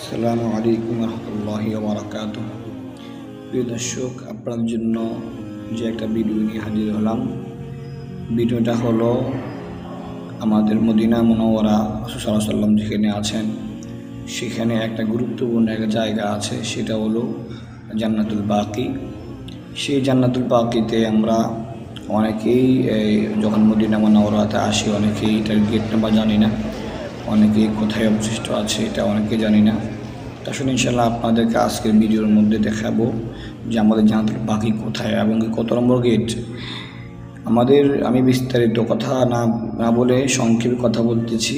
আসসালামু আলাইকুম রহমতুল্লাহি ওয়া বারাকাতুহু। প্রিয় দর্শক, আপনাদের জন্য যে একটা ভিডিও নিয়ে হাজির হলাম। ভিডিওটা হলো আমাদের মদিনা মুনাওয়ারা রাসূল সাল্লাল্লাহু আলাইহি ওয়াসাল্লাম যেখানে আছেন সেখানে একটা গুরুত্বপূর্ণ একটা জায়গা আছে, সেটা হলো জান্নাতুল বাকি। সেই জান্নাতুল বাকিতে আমরা অনেকেই যখন মদিনা মুনাওয়ারাতে আসি অনেকেই এটার গেট নাম্বার জানি না, অনেকেই কোথায় অবশিষ্ট আছে এটা অনেকেই জানি না। আসলে ইনশাআল্লাহ আপনাদেরকে আজকের ভিডিওর মধ্যে দেখাবো যে আমাদের জান্নাতুল বাকি কোথায় এবং কত নম্বর গেট। আমি বিস্তারিত কথা না বলে সংক্ষেপে কথা বলতেছি।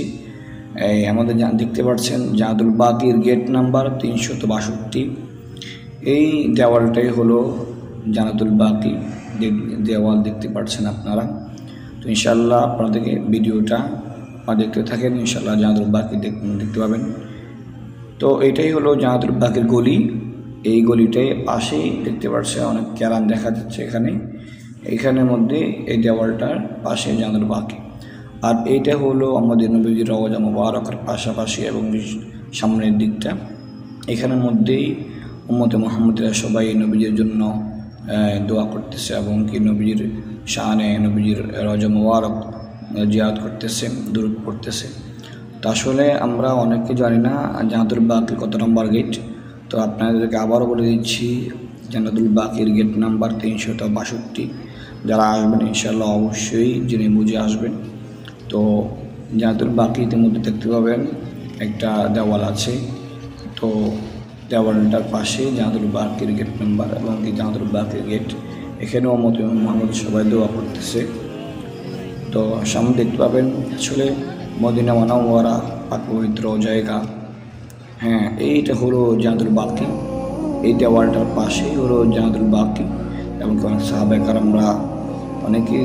আমাদের দেখতে পাচ্ছেন জান্নাতুল বাকির গেট নাম্বার 362। এই দেওয়ালটাই হলো জান্নাতুল বাকি দেওয়াল, দেখতে পাচ্ছেন আপনারা। তো ইনশাআল্লাহ আপনাদেরকে ভিডিওটা দেখতে থাকেন, ইনশাআল্লাহ জান্নাতুল বাকি দেখতে পাবেন। তো এটাই হলো জান্নাতুল বাকির গলি। এই গলিটাই পাশেই দেখতে পাচ্ছেন অনেক ক্যারাম দেখা যাচ্ছে এইখানের মধ্যে এই দেওয়ালটার পাশে জান্নাতুল বাকি। আর এইটা হলো আমাদের নবীজির রওজা মুবারাকার পাশাপাশি এবং সামনের দিকটা। এখানের মধ্যেই উম্মতে মুহাম্মদীরা সবাই নবীজির জন্য দোয়া করতেছে এবং কি নবীজির শানে নবীজির রওজা মুবারক জিয়ারত করতেছে, দুরূদ পড়তেছে। তো আসলে আমরা অনেকে জানি না জান্নাতুল বাকির কত নম্বর গেট। তো আপনাদেরকে আবারও বলে দিচ্ছি, জান্নাতুল বাকির গেট নাম্বার 362। যারা আসবেন ইনশাআল্লাহ অবশ্যই জেনে বুঝে আসবেন। তো জান্নাতুল বাকিতে মধ্যে দেখতে পাবেন একটা দেওয়াল আছে। তো দেওয়ালটার পাশে জান্নাতুল বাকির গেট নাম্বার এবং কি জান্নাতুল বাকির গেট। এখানেও উম্মতে মুহাম্মদ সবাই দোয়া করতেছে। তো সামনে দেখতে পাবেন আসলে মদিনা মুনাওয়ারা পাক পবিত্র জায়গা। এইটা হলো জান্নাতুল বাকি। এই দেওয়ালটার পাশেই হলো জান্নাতুল বাকি এবং অনেক সাহাবায়ে কেরামরা অনেকেই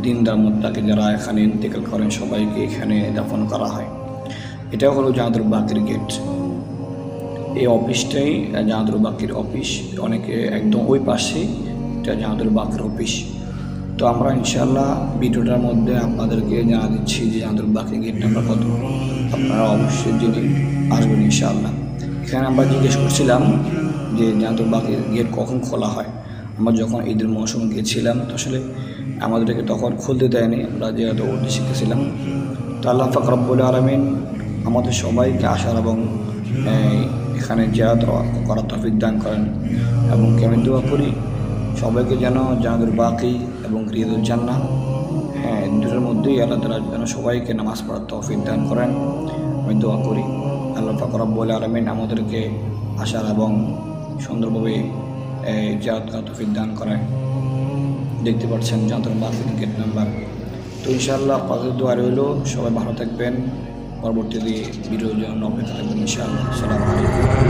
দিনদার মুত্তাকি যারা এখানে ইন্তেকাল করেন সবাইকে এখানে দাফন করা হয়। এটা হলো জান্নাতুল বাকির গেট। এই অফিসটাই জান্নাতুল বাকির অফিস, অনেকে একদম ওই পাশেই এটা জান্নাতুল বাকির অফিস। তো আমরা ইনশাআল্লাহ ভিডিওটার মধ্যে আপনাদেরকে জানা দিচ্ছি যে জান্নাতুল বাকির গেট নাম্বার কত। আপনারা অবশ্যই জেনে আসবেন ইনশাআল্লাহ। এখানে আমরা জিজ্ঞেস করছিলাম যে জান্নাতুল বাকির গেট কখন খোলা হয়। আমরা যখন ঈদের মৌসুমে গিয়েছিলাম তো আসলে আমাদেরকে তখন খুলতে দেয়নি, আমরা যেহেতু উর্দু শিখেছিলাম। তো আল্লাহ পাক রব্বুল আলামিন আমাদের সবাইকে আসার এবং এখানে জিয়ারত করার তৌফিক দান করেন এবং আমি দোয়া করি সবাইকে যেন জান্নাতুল বাকি এবং রিয়াদুল জান্নাহ দুটোর মধ্যেই আল্লাহ তাআলা যেন সবাইকে নামাজ পড়ার তৌফিক দান করেন। আমি দোয়া করি আল্লাহ পাক রব্বুল আলামিন আমাদেরকে আসার এবং সুন্দরভাবে জিয়ারত করার তৌফিক দান করেন। দেখতে পাচ্ছেন জান্নাতুল বাকির গেট নাম্বার। তো ইনশাআল্লাহ আপনাদের দোয়া রইল, সবাই ভালো থাকবেন। পরবর্তীতে ভিডিওর জন্য অপেক্ষা থাকবেন ইনশাআল্লাহ। আসসালামু আলাইকুম।